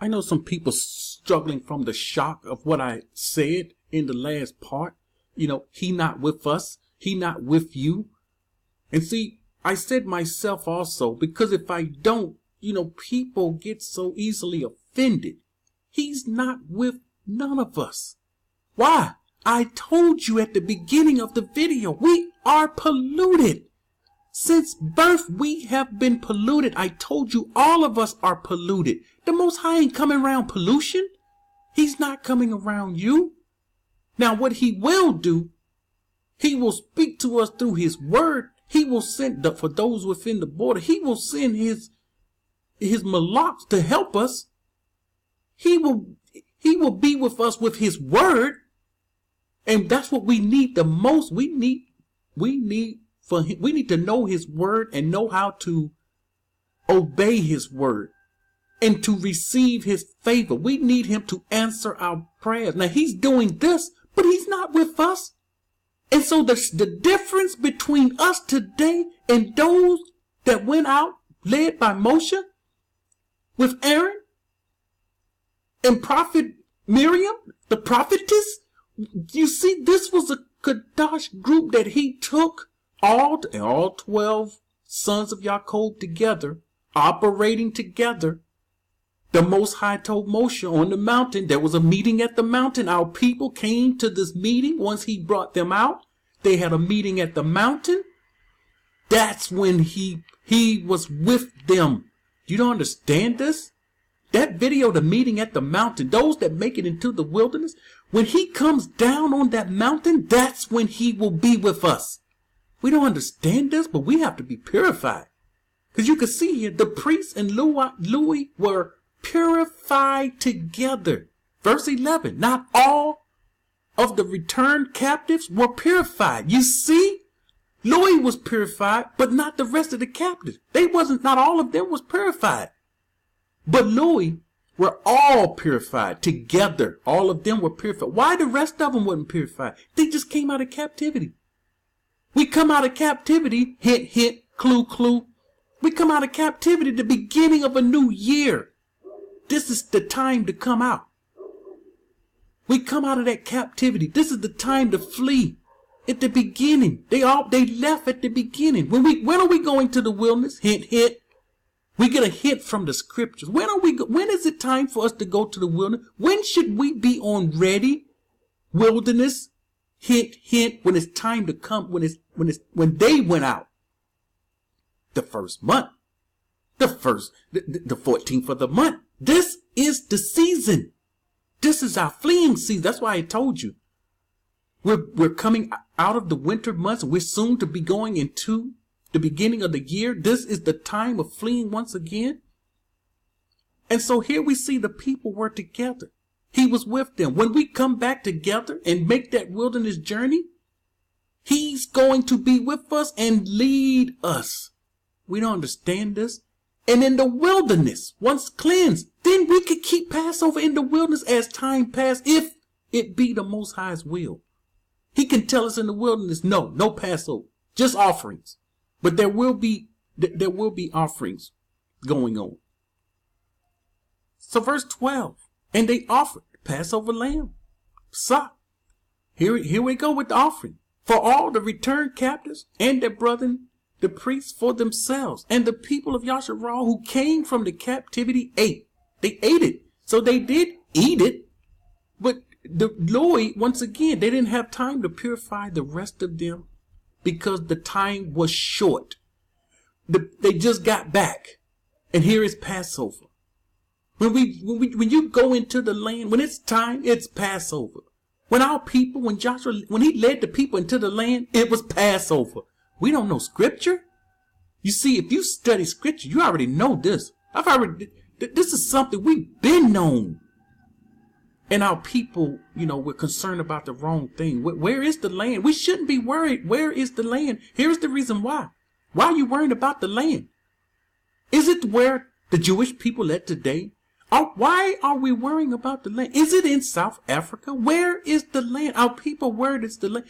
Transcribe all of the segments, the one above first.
I know some people struggling from the shock of what I said in the last part. He not with us. He not with you. And see, I said myself also, because if I don't, people get so easily offended. He's not with none of us. Why? I told you at the beginning of the video, we are polluted. Since birth, we have been polluted. I told you all of us are polluted. The Most High ain't coming around pollution. He's not coming around you. Now, what he will do, he will speak to us through his word. He will send, for those within the border, he will send his malaks to help us. He will be with us with his word. And that's what we need the most. We need to know his word and know how to obey his word and to receive his favor. We need him to answer our prayers. Now he's doing this, but he's not with us. And so the difference between us today and those that went out led by Moshe with Aaron and Prophet Miriam, the prophetess, you see, this was a qadash group that he took all 12 sons of Yaakov together, operating together. The Most High told Moshe on the mountain, there was a meeting at the mountain. Our people came to this meeting once he brought them out. They had a meeting at the mountain. That's when he was with them. You don't understand this? That video, the meeting at the mountain, those that make it into the wilderness, when he comes down on that mountain, that's when he will be with us. We don't understand this, but we have to be purified. Because you can see here, the priests and Louis were purified together. Verse 11, not all of the returned captives were purified. You see, Louis was purified, but not the rest of the captives. Not all of them was purified. But Louis were all purified together. All of them were purified. Why the rest of them wasn't purified? They just came out of captivity. We come out of captivity, hint, hint, clue, clue. We come out of captivity, the beginning of a new year. This is the time to come out. We come out of that captivity. This is the time to flee. At the beginning, they left at the beginning. When are we going to the wilderness? Hint, hint. We get a hint from the scriptures. When is it time for us to go to the wilderness? When should we be on ready? Wilderness. Hint, hint. When it's time to come. When they went out. The first month. The 14th of the month. This is the season. This is our fleeing season. That's why I told you. We're coming out of the winter months. We're soon to be going into the beginning of the year. This is the time of fleeing once again. And so here we see the people were together. He was with them. When we come back together and make that wilderness journey, he's going to be with us and lead us. We don't understand this. And in the wilderness, once cleansed, then we could keep Passover in the wilderness as time passed, if it be the Most High's will. He can tell us in the wilderness, no Passover, just offerings. But there will be offerings going on. So verse 12, and they offered the Passover lamb. Psah. Here we go with the offering. For all the returned captives and their brethren, the priests for themselves, and the people of Yasharal who came from the captivity ate. They ate it. So they did eat it. But the Lord, once again, they didn't have time to purify the rest of them because the time was short. They just got back. And here is Passover. When you go into the land, when it's time, it's Passover. When Joshua, when he led the people into the land, it was Passover. We don't know scripture. You see, if you study scripture, you already know this. This is something we've been known. And our people, we're concerned about the wrong thing. Where is the land? We shouldn't be worried. Where is the land? Here's the reason why. Why are you worried about the land? Is it where the Jewish people at today? Why are we worrying about the land? Is it in South Africa? Where is the land? Our people, where is the land?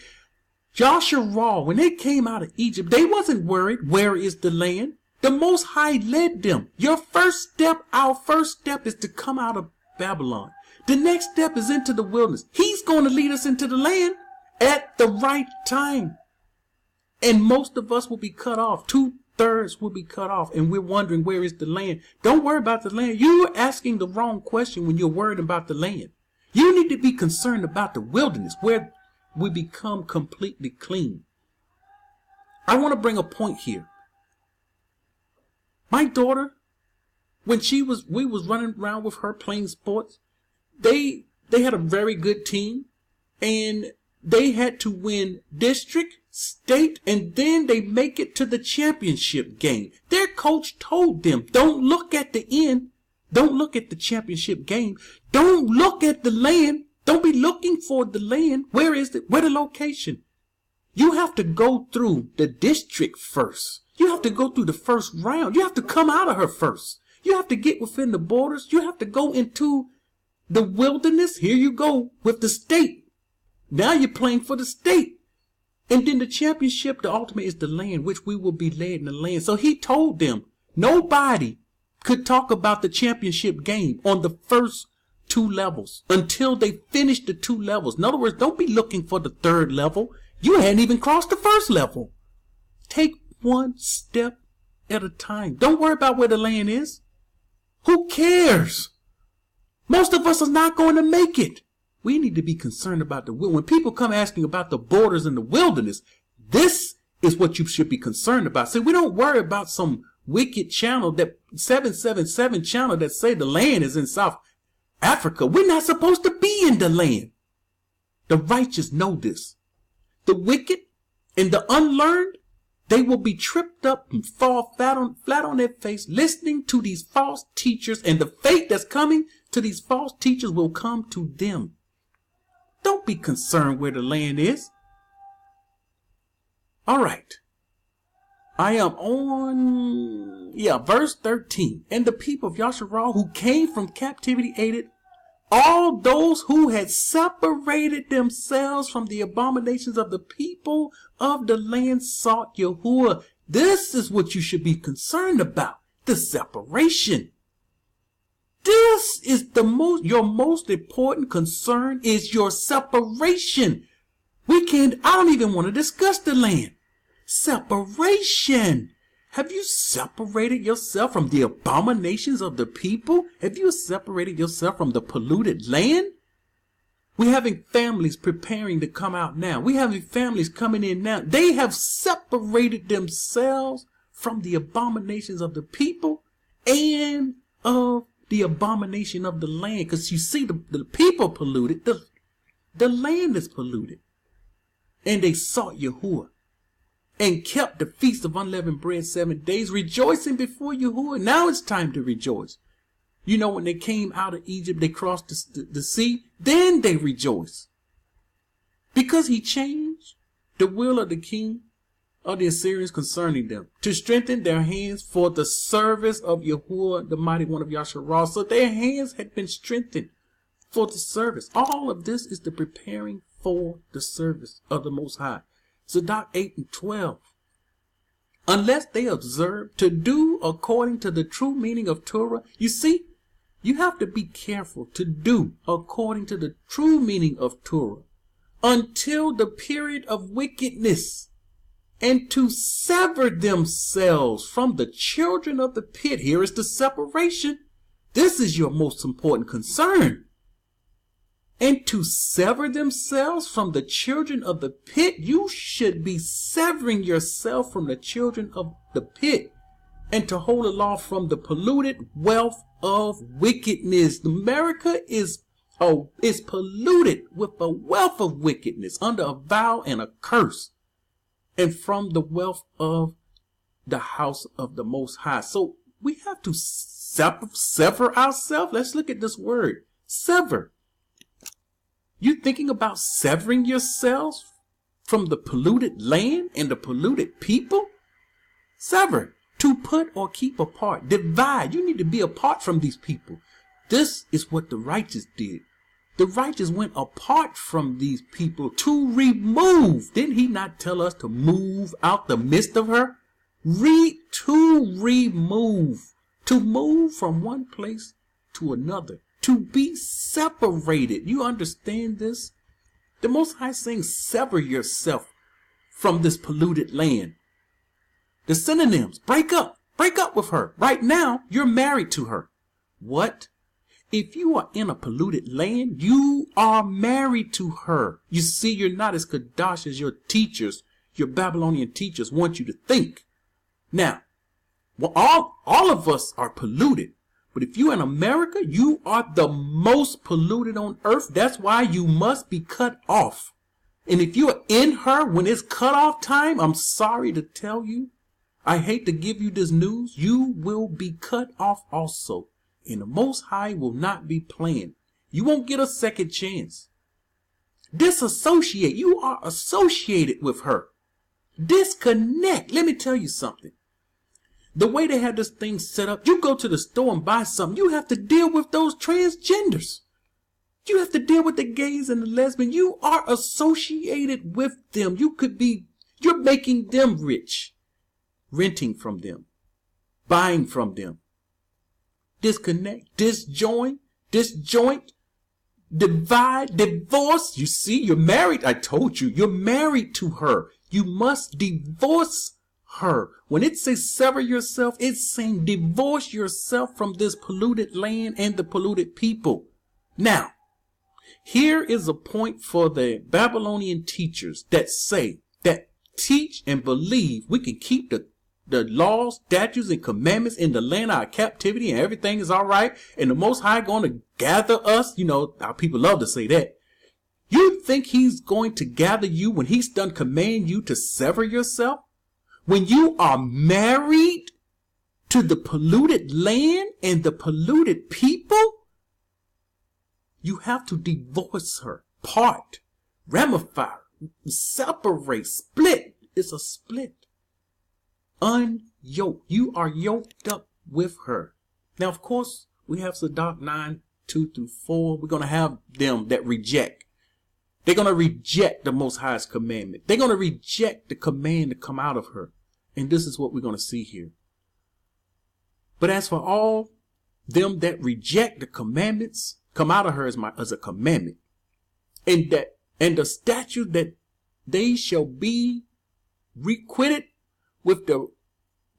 Joshua, when they came out of Egypt, they wasn't worried, where is the land? The Most High led them. Your first step, our first step, is to come out of Babylon. The next step is into the wilderness. He's going to lead us into the land at the right time. And most of us will be cut off. 2/3 will be cut off. And we're wondering, where is the land? Don't worry about the land. You're asking the wrong question when you're worried about the land. You need to be concerned about the wilderness, where we become completely clean. I want to bring a point here. My daughter, when we was running around with her playing sports, they had a very good team, and they had to win district, state, and then they make it to the championship game. Their coach told them, don't look at the end. Don't look at the championship game. Don't look at the land. Don't be looking for the land. Where is it? Where the location? You have to go through the district first. You have to go through the first round. You have to come out of her first. You have to get within the borders. You have to go into the wilderness. Here you go with the state. Now you're playing for the state. And then the championship, the ultimate, is the land, which we will be led in the land. So he told them nobody could talk about the championship game on the first 2 levels until they finished the 2 levels. In other words, don't be looking for the 3rd level. You hadn't even crossed the 1st level. Take one step at a time. Don't worry about where the land is. Who cares? Most of us are not going to make it. We need to be concerned about the wilderness. When people come asking about the borders in the wilderness, this is what you should be concerned about. See, we don't worry about some wicked channel, that 777 channel that say the land is in South Africa. We're not supposed to be in the land. The righteous know this. The wicked and the unlearned, they will be tripped up and fall flat on their face listening to these false teachers, and the fate that's coming to these false teachers will come to them. Don't be concerned where the land is. All right. I am on, verse 13. And the people of Yasharal who came from captivity aided all those who had separated themselves from the abominations of the people of the land sought Yahuwah. This is what you should be concerned about. The separation. This is your most important concern is your separation. I don't even want to discuss the land. Separation. Have you separated yourself from the abominations of the people? Have you separated yourself from the polluted land? We're having families preparing to come out now. We're having families coming in now. They have separated themselves from the abominations of the people and of the abomination of the land. Because you see, the people polluted, the land is polluted. And they sought Yahuwah and kept the feast of unleavened bread 7 days, rejoicing before Yahuwah. Now it's time to rejoice. You know, when they came out of Egypt, they crossed the sea, then they rejoiced. Because he changed the will of the king of the Assyrians concerning them, to strengthen their hands for the service of Yahuwah, the mighty one of Yasharal. So their hands had been strengthened for the service. All of this is the preparing for the service of the Most High. Zadok 8 and 12. Unless they observe to do according to the true meaning of Torah. You see, you have to be careful to do according to the true meaning of Torah until the period of wickedness, and to sever themselves from the children of the pit. Here is the separation. This is your most important concern. And to sever themselves from the children of the pit. You should be severing yourself from the children of the pit, and to hold aloft from the polluted wealth of wickedness. America is polluted with a wealth of wickedness under a vow and a curse, and from the wealth of the house of the Most High. So we have to sever ourselves. Let's look at this word, sever. You thinking about severing yourselves from the polluted land and the polluted people? Sever. To put or keep apart. Divide. You need to be apart from these people. This is what the righteous did. The righteous went apart from these people to remove. Didn't he not tell us to move out the midst of her? to move from one place to another, to be separated. You understand this? The Most High saying, sever yourself from this polluted land. The synonyms, break up with her. Right now, you're married to her. What? If you are in a polluted land, you are married to her. You see, you're not as qadash as your teachers, your Babylonian teachers want you to think. Now, well, all of us are polluted. But if you're in America, you are the most polluted on earth. That's why you must be cut off. And if you are in her when it's cut off time, I'm sorry to tell you, I hate to give you this news, you will be cut off also. And the Most High will not be playing. You won't get a second chance. Disassociate. You are associated with her. Disconnect. Let me tell you something. The way they have this thing set up, you go to the store and buy something, you have to deal with those transgenders. You have to deal with the gays and the lesbians. You are associated with them. You're making them rich. Renting from them. Buying from them. Disconnect, disjoint, divide, divorce. You see, you're married. I told you, you're married to her. You must divorce her. When it says sever yourself, it's saying divorce yourself from this polluted land and the polluted people. Now, here is a point for the Babylonian teachers that teach and believe we can keep the laws, statutes, and commandments in the land of our captivity and everything is all right. And the Most High going to gather us. You know, our people love to say that. You think he's going to gather you when he's done command you to sever yourself? When you are married to the polluted land and the polluted people? You have to divorce her, part, ramify, separate, split. It's a split. Unyoke. You are yoked up with her. Now, of course, we have Zadok 9:2-4. We're going to have them that reject. They're going to reject the Most High's commandment. They're going to reject the command to come out of her. And this is what we're going to see here. But as for all them that reject the commandments, come out of her as a commandment. And the statute that they shall be requited with the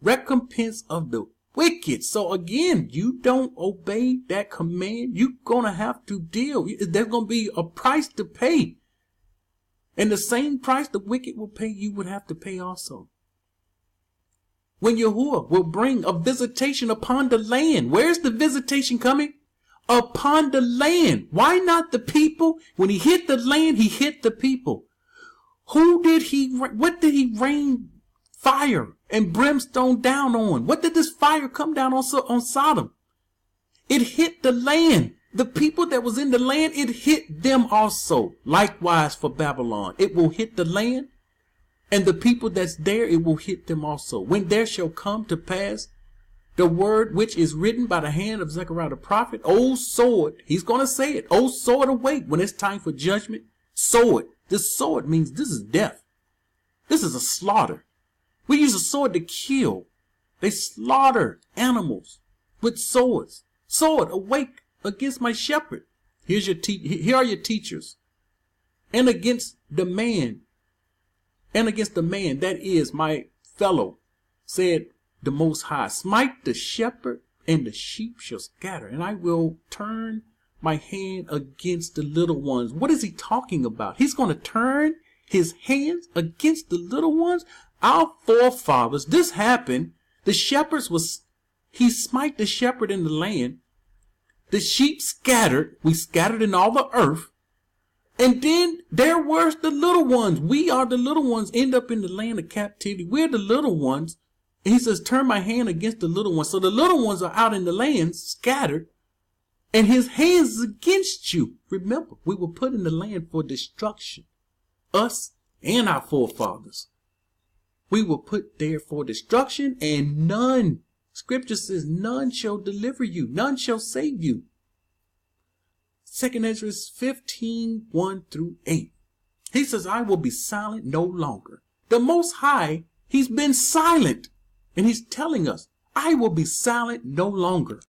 recompense of the wicked. So again, you don't obey that command, you're going to have to deal. There's going to be a price to pay. And the same price the wicked will pay, you would have to pay also. When Yahuwah will bring a visitation upon the land. Where's the visitation coming? Upon the land. Why not the people? When he hit the land, he hit the people. What did he rain fire and brimstone down on? What did this fire come down on Sodom? It hit the land. The people that was in the land, it hit them also. Likewise for Babylon. It will hit the land, and the people that's there, it will hit them also. When there shall come to pass the word which is written by the hand of Zechariah the prophet, O sword, he's going to say it, O sword, awake when it's time for judgment. Sword. This sword means this is death. This is a slaughter. We use a sword to kill. They slaughter animals with swords. Sword, awake against my shepherd. Here are your teachers. And against the man. And against the man, that is my fellow, said the Most High. Smite the shepherd, and the sheep shall scatter. And I will turn my hand against the little ones. What is he talking about? He's going to turn his hands against the little ones? Our forefathers, this happened. The shepherds he smite the shepherd in the land. The sheep scattered. We scattered in all the earth. And then there were the little ones. We are the little ones, end up in the land of captivity. We're the little ones. And he says, turn my hand against the little ones. So the little ones are out in the land, scattered. And his hands is against you. Remember, we were put in the land for destruction. Us and our forefathers. We were put there for destruction, and none, scripture says, none shall deliver you. None shall save you. 2nd Ezra 15, 1-8. He says, I will be silent no longer. The Most High, he's been silent. And he's telling us, I will be silent no longer.